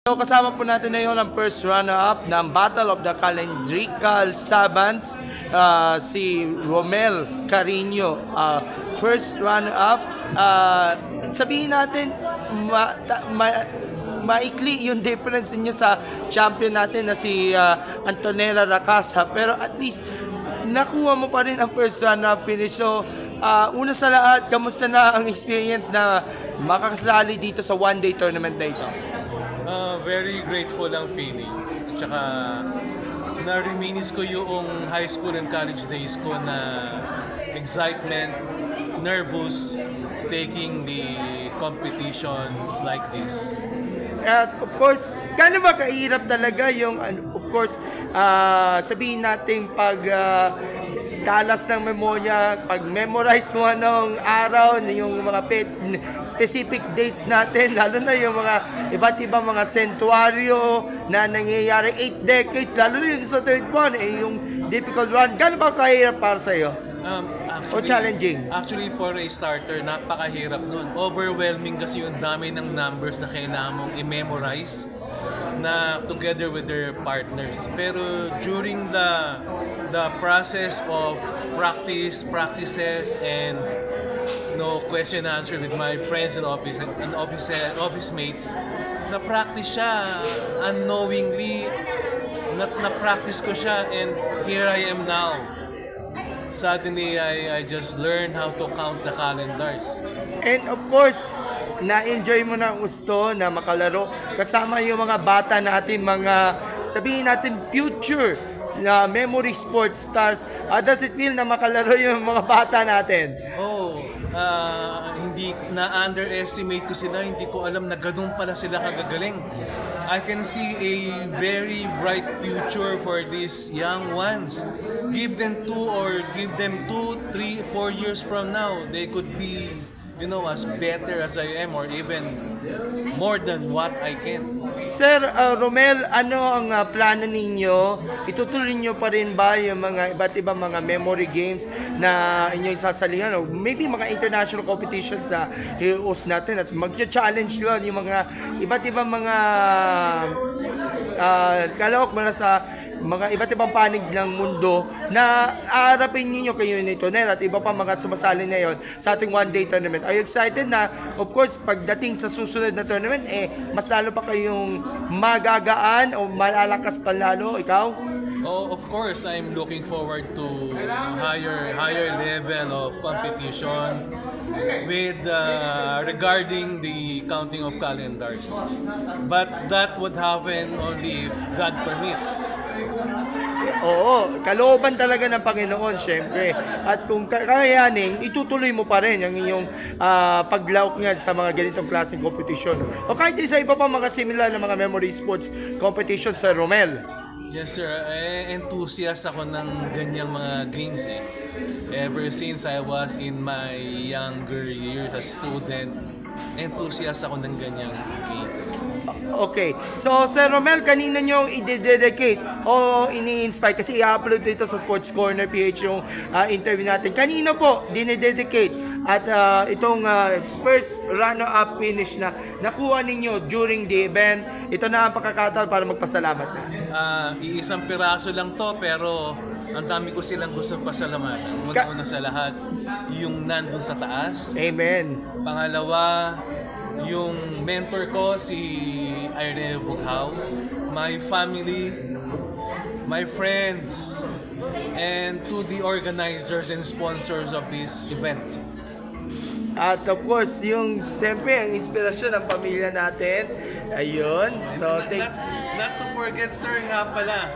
So kasama po natin ngayon ang first runner-up ng Battle of the Calendrical Savants, si Romel Carino. First runner-up, sabihin natin, maikli yung difference niyo sa champion natin na si Antonella Racasa, pero at least nakuha mo pa rin ang first runner-up finish. So, una sa lahat, kamusta na ang experience na makakasali dito sa one-day tournament na ito? Very grateful ang feelings. At saka, na-reminis ko yung high school and college days ko na excitement, nervous, taking the competitions like this. At of course, gano'n ba kahirap talaga yung, of course, sabihin natin pag talas ng memorya, pag memorize mo anong araw, yung mga specific dates natin, lalo na yung mga iba't ibang mga sentuaryo na nangyayari 8 decades, lalo na yung sa third one, yung difficult one. Gano'n ba kahirap para sa'yo? O challenging? Actually, for a starter, napakahirap nun. Overwhelming kasi yung dami ng numbers na kailangan mong i-memorize na together with their partners. Pero during the process of practices and question answer with my friends and office mates, na-practice siya unknowingly, na-practice ko siya, and here I am now. Suddenly, I just learned how to count the calendars. And of course, na-enjoy mo na gusto na makalaro kasama yung mga bata natin, mga sabihin natin future na memory sports stars. Does it feel na makalaro yung mga bata natin? Hindi na-underestimate ko sila. Hindi ko alam na ganun pala sila kagagaling. I can see a very bright future for these young ones. Give them 2, 3, 4 years from now, they could be, as better as I am, or even more than what I can. Sir Romel, ano ang plano ninyo? Itutuloy nyo pa rin ba yung mga iba't ibang mga memory games na inyong sasalihan? O maybe mga international competitions na i-host natin at mag-challenge yun yung mga iba't ibang mga kalawak mula sa mga iba't ibang panig ng mundo na aarapin ninyo kayo nito at iba pa mga sumasali na yon sa ating one-day tournament. Are you excited na, of course, pagdating sa susunod na tournament, mas lalo pa kayong magagaan o malalakas pa lalo? Ikaw? Oh, of course, I'm looking forward to higher level of competition with regarding the counting of calendars. But that would happen only if God permits. Oo, kalooban talaga ng Panginoon, syempre. At kung kakayanin, itutuloy mo pa rin ang iyong paglaok niyan sa mga ganitong klaseng competition. O kahit isa iba pa mga similar na mga memory sports competition sa Romel. Yes, sir. Enthusiast ako ng ganyang mga games Ever since I was in my younger years as student, enthusiast ako ng ganyang games. Okay. So, Sir Romel, kanina nyo i-dedicate o ini-inspire kasi i-upload dito sa Sports Corner PH yung interview natin. Kanina po, dinededicate at itong first runner-up finish na nakuha ninyo during the event. Ito na ang pagkakataon para magpasalamat na. Iisang piraso lang to, pero ang dami ko silang gusto pasalamatan. Una sa lahat, yung nandun sa taas. Amen. Pangalawa, yung mentor ko, si Irene Bughaw, my family, my friends, and to the organizers and sponsors of this event. At of course, yung siyempre, ang inspirasyon ng pamilya natin. Ayun. So, Not to forget, sir, nga pala,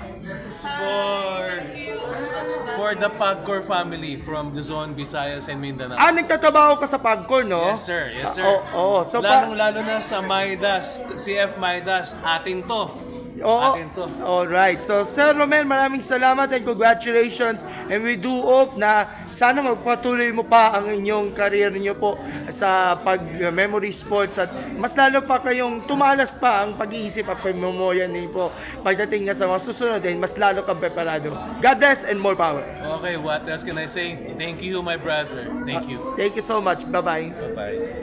for the Pagcor family from Luzon, Visayas, and Mindanao. nagtatrabaho ka sa Pagcor, no? Yes, sir. Yes, sir. Oo. So, Lalong-lalo na sa Maidas, CF Maidas, atin to. Atin to. Alright. So, Sir Romel, maraming salamat and congratulations. And we do hope na sana magpatuloy mo pa ang inyong career niyo po sa pag-memory sports at mas lalo pa kayong tumalas pa ang pag-iisip at pag-memorya niyo po pagdating nga sa mga susunod and mas lalo kang preparado. God bless and more power. Okay, what else can I say? Thank you, my brother. Thank you. Thank you so much. Bye-bye. Bye-bye.